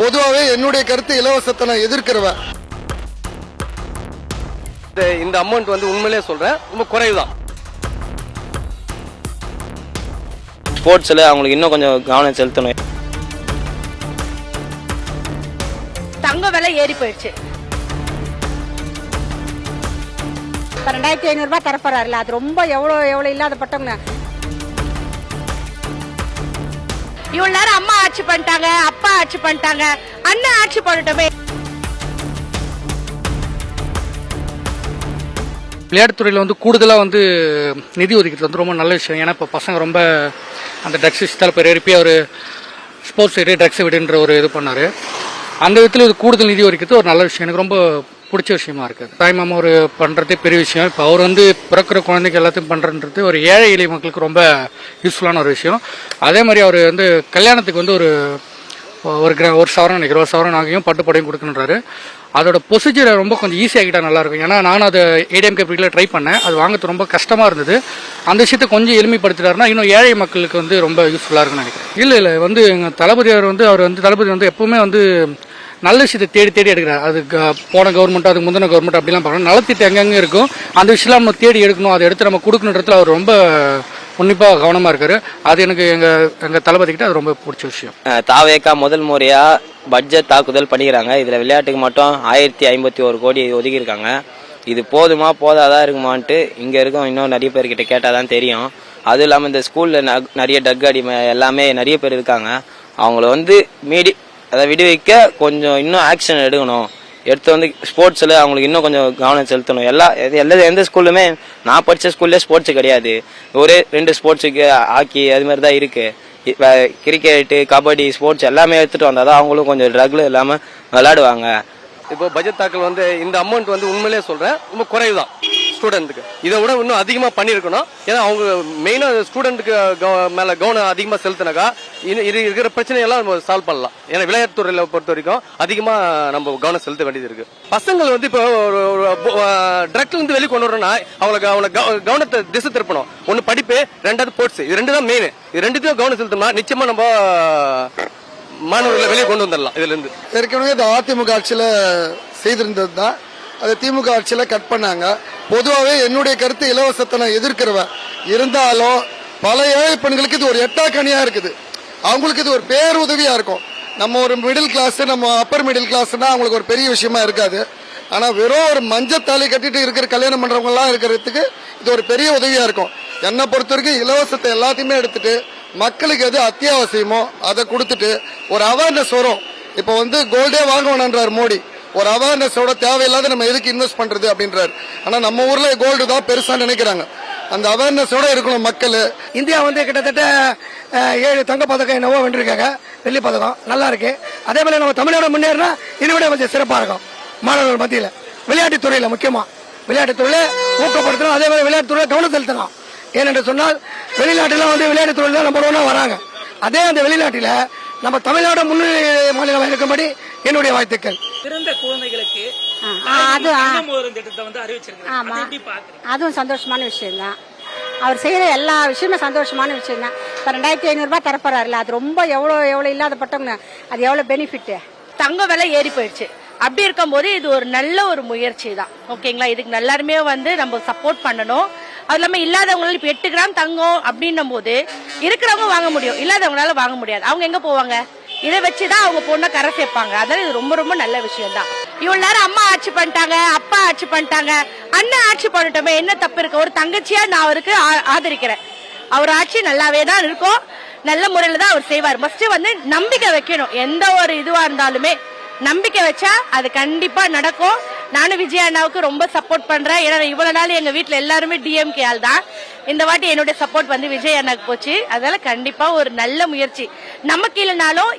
பொதுவாகவே என்னுடைய கருத்து இலவசத்தை நான் எதிர்க்கிறவன். இந்த அமௌண்ட் வந்து உண்மையிலேயே சொல்றேன் ரொம்ப குறைவுதான். ஸ்போர்ட்ஸ்ல அவங்களுக்கு இன்னும் கொஞ்சம் கவனம் செலுத்தணும். தங்க விலை ஏறி போயிடுச்சு. 2500 ரூபாய் தரப்போறாருல, அது ரொம்ப எவ்வளவு இல்லாதப்பட்டவங்க. இவ்வளவு நேரம் அம்மா ஆட்சி பண்ணிட்டாங்க, அப்பா ஆட்சி பண்ணிட்டாங்க, அண்ணன் ஆட்சி பண்ணட்டுமே. விளையாட்டுத்துறையில் வந்து கூடுதலாக வந்து நிதி ஒதுக்கிறது வந்து ரொம்ப நல்ல விஷயம். ஏன்னா இப்போ பசங்க ரொம்ப அந்த ட்ரக்ஸ் விஷயத்தால் இப்போ ரெடிப்பி அவர் ஸ்போர்ட்ஸ் விட்டு ட்ரக்ஸை விடுன்ற ஒரு இது பண்ணார். அந்த விதத்தில் இது கூடுதல் நிதி ஒதுக்கிறது ஒரு நல்ல விஷயம். எனக்கு ரொம்ப பிடிச்ச விஷயமா இருக்குது. தாய்மாமா ஒரு பண்ணுறதே பெரிய விஷயம். இப்போ அவர் வந்து பிறக்கிற குழந்தைக்கு எல்லாத்தையும் பண்ணுறன்றது ஒரு ஏழை எளிய மக்களுக்கு ரொம்ப யூஸ்ஃபுல்லான ஒரு விஷயம். அதே மாதிரி அவர் வந்து கல்யாணத்துக்கு வந்து ஒரு சவரன் நினைக்கிறேன், ஒரு சவரன் ஆகியும் பட்டுப்படையும் கொடுக்கணுன்றாரு. அதோட ப்ரொசீஜரை ரொம்ப கொஞ்சம் ஈஸியாகிட்டா நல்லாயிருக்கும். ஏன்னா நானும் அதை ஏடிஎம்கே பீரியடில் ட்ரை பண்ணேன். அது வாங்கிறது ரொம்ப கஷ்டமாக இருந்தது. அந்த விஷயத்தை கொஞ்சம் எளிமைப்படுத்திட்டாருன்னா இன்னும் ஏழை மக்களுக்கு வந்து ரொம்ப யூஸ்ஃபுல்லாக இருக்குன்னு நினைக்கிறேன். இல்லை வந்து எங்கள் தளபதி வந்து எப்பவுமே வந்து நல்ல விஷயத்தை தேடி எடுக்கிறார். அது போன கவர்மெண்ட், அதுக்கு முந்தின கவர்மெண்ட் அப்படிலாம் பார்க்கணும். நலத்திட்டம் எங்கெங்கே இருக்கும் அந்த விஷயம்லாம் நம்ம தேடி எடுக்கணும், அதை எடுத்து நம்ம கொடுக்கணுன்றதுல அவர் ரொம்ப உன்னிப்பாக கவனமாக இருக்காரு. அது எனக்கு எங்கள் தளபதிக்கிட்ட அது ரொம்ப பிடிச்ச விஷயம். தாவேக்கா முதல் முறையாக பட்ஜெட் தாக்குதல் பண்ணிக்கிறாங்க. இதில் விளையாட்டுக்கு மட்டும் 1051 கோடி ஒதுக்கியிருக்காங்க. இது போதுமா போதாதா இருக்குமான்ட்டு இங்கே இருக்கும் இன்னும் நிறைய பேர்கிட்ட கேட்டால் தான் தெரியும். அதுவும் இல்லாமல் இந்த ஸ்கூலில் நிறைய டக் அடிமை எல்லாமே நிறைய பேர் இருக்காங்க. அவங்கள வந்து அதை விடுவிக்க கொஞ்சம் இன்னும் ஆக்ஷன் எடுக்கணும். எடுத்து வந்து ஸ்போர்ட்ஸில் அவங்களுக்கு இன்னும் கொஞ்சம் கவனம் செலுத்தணும். எந்த ஸ்கூல்லுமே நான் படித்த ஸ்கூல்லே ஸ்போர்ட்ஸு கிடையாது. ஒரே 2 ஸ்போர்ட்ஸுக்கு ஹாக்கி அது மாதிரி தான் இருக்குது. கிரிக்கெட்டு, கபடி, ஸ்போர்ட்ஸ் எல்லாமே எடுத்துகிட்டு வந்தால் தான் அவங்களும் கொஞ்சம் ட்ரக்ல இல்லாமல் விளையாடுவாங்க. இப்போ பட்ஜெட் தாக்கல் வந்து இந்த அமௌண்ட் வந்து உண்மையிலேயே சொல்றேன் ரொம்ப குறைவுதான் ஸ்டூடெண்ட்டுக்கு. இதை விட இன்னும் அதிகமாக பண்ணியிருக்கணும். ஏன்னா அவங்க மெயினாக ஸ்டூடெண்ட்டுக்கு மேலே கவனம் அதிகமாக செலுத்தினாக்கா இருக்கிற பிரச்சனையெல்லாம் நம்ம சால்வ் பண்ணலாம். ஏன்னா விளையாட்டுத்துறையில் பொறுத்த வரைக்கும் அதிகமாக நம்ம கவனம் செலுத்த வேண்டியது இருக்கு. பசங்கள் வந்து இப்போ ட்ரக்ல இருந்து வெளியே கொண்டு வரணும்னா அவனை கவனத்தை திசை திருப்பணும். ஒன்று படிப்பு, 2வது ஸ்போர்ட்ஸ். இது 2 தான் மெயின். இது 2த்தையும் கவனம் செலுத்தணும்னா நிச்சயமா நம்ம மாணவர்களை வெளியே கொண்டு வந்துடலாம். இதுல இருந்து ஏற்கனவே இந்த அதிமுக ஆட்சியில் செய்திருந்தது தான், அதை திமுக ஆட்சியில் கட் பண்ணாங்க. பொதுவாகவே என்னுடைய கருத்து இலவசத்தை நான் எதிர்க்கிறவன். இருந்தாலும் பல ஏழை பெண்களுக்கு இது ஒரு எட்டாக்கணியா இருக்குது. அவங்களுக்கு இது ஒரு பேருதவியா இருக்கும். நம்ம ஒரு மிடில் கிளாஸ், நம்ம அப்பர் மிடில் கிளாஸ்னா அவங்களுக்கு ஒரு பெரிய விஷயமா இருக்காது. ஆனா வெறும் ஒரு மஞ்சத்தாலி கட்டிட்டு இருக்கிற கல்யாணம் பண்றவங்க எல்லாம் இருக்கிறதுக்கு இது ஒரு பெரிய உதவியா இருக்கும். என்னை பொறுத்த வரைக்கும் இலவசத்தை எல்லாத்தையுமே எடுத்துட்டு மக்களுக்கு எது அத்தியாவசியமோ அதை கொடுத்துட்டு ஒரு அவேர்னஸ் வரும். இப்போ வந்து கோல்டே வாங்க வேணான்றார் மோடி. ஒரு அவேர்னஸோட தேவையில்லாத நம்ம எதுக்கு இன்வெஸ்ட் பண்றது அப்படின்றாரு. ஆனா நம்ம ஊர்ல கோல்டு தான் பெருசா நினைக்கிறாங்க. அந்த அவேர்னஸோட இருக்கணும் மக்கள். இந்தியா வந்து கிட்டத்தட்ட 7 தங்க பதக்கம் என்னவோ வென்றிருக்காங்க, வெள்ளி பதக்கம் நல்லா இருக்கு. அதே மாதிரி நம்ம தமிழோட முன்னேறினா இதை விட கொஞ்சம் சிறப்பா இருக்கும். மாணவர்கள் மத்தியில் விளையாட்டுத்துறையில முக்கியமா விளையாட்டுத்துறையில ஊக்கப்படுத்தணும். அதே மாதிரி விளையாட்டுத்துறையில கவனம் செலுத்தணும். ஏனென்று சொன்னால் வெளிநாட்டில் வந்து விளையாட்டுத்துறையில நம்பர் 1 வராங்க. அதே அந்த வெளிநாட்டில நம்ம தமிழ்நாடு முன்னணி மாநிலமாக இருக்கும்படி என்னுடைய வாழ்த்துக்கள். பிறந்த குழந்தைகளுக்கு அதுவும் சந்தோஷமான விஷயம் தான். அவர் செய்யற எல்லா விஷயமே சந்தோஷமான விஷயம் தான். 2500 ரூபாய் தரப்போறாருல, அது ரொம்ப எவ்வளவு இல்லாதப்பட்டவங்க அது எவ்வளவு பெனிஃபிட். தங்க விலை ஏறி போயிடுச்சு. அப்படி இருக்கும்போது இது ஒரு நல்ல ஒரு முயற்சி தான். ஓகேங்களா, இதுக்கு எல்லாருமே வந்து நம்ம சப்போர்ட் பண்ணணும். அது இல்லாம இல்லாதவங்களால இப்ப 8 கிராம் தங்கம் அப்படின்னும் போது இருக்கிறவங்க வாங்க முடியும், இல்லாதவங்களால வாங்க முடியாது. அவங்க எங்க போவாங்க? இதை வச்சுதான் அவங்க பொண்ணை கரை சேர்ப்பாங்க. அதனால இது ரொம்ப ரொம்ப நல்ல விஷயம் தான். இவ்வளவு நேரம் அம்மா ஆட்சி பண்ணிட்டாங்க, அப்பா ஆட்சி பண்ணிட்டாங்க, அண்ணன் ஆட்சி பண்ணட்டுமே, என்ன தப்பு இருக்கு? ஒரு தங்கச்சியா நான் அவருக்கு ஆதரிக்கிறேன். அவர் ஆட்சி நல்லாவே தான் இருக்கும், நல்ல முறையில தான் அவர் செய்வார். ஃபர்ஸ்ட் வந்து நம்பிக்கை வைக்கணும். எந்த ஒரு இதுவா இருந்தாலுமே நம்பிக்கை வச்சா அது கண்டிப்பா நடக்கும். நானும் விஜய் அண்ணாவுக்கு ரொம்ப சப்போர்ட் பண்றேன். ஏன்னா இவ்வளவு நாள் எங்க வீட்டுல எல்லாருமே டிஎம்கே ஆள் தான். இந்த வாட்டி என்னுடைய சப்போர்ட் வந்து விஜய் அண்ணாக்கு போச்சு. அதனால கண்டிப்பா ஒரு நல்ல முயற்சி. நமக்கு இல்லைனாலும்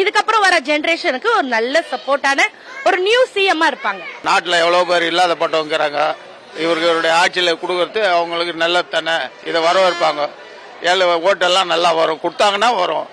இதுக்கப்புறம் வர ஜெனரேஷனுக்கு ஒரு நல்ல சப்போர்ட்டான ஒரு நியூ சிஎம்மா இருப்பாங்க. நாட்டுல எவ்வளவு பேர் இல்லாதப்பட்டவங்கிறாங்க. இவர்களுடைய ஆட்சியில கொடுக்கறது அவங்களுக்கு நல்ல தானே. இதை வரவேற்பாங்க. ஓட்டெல்லாம் நல்லா வரும், கொடுத்தாங்கன்னா வரும்.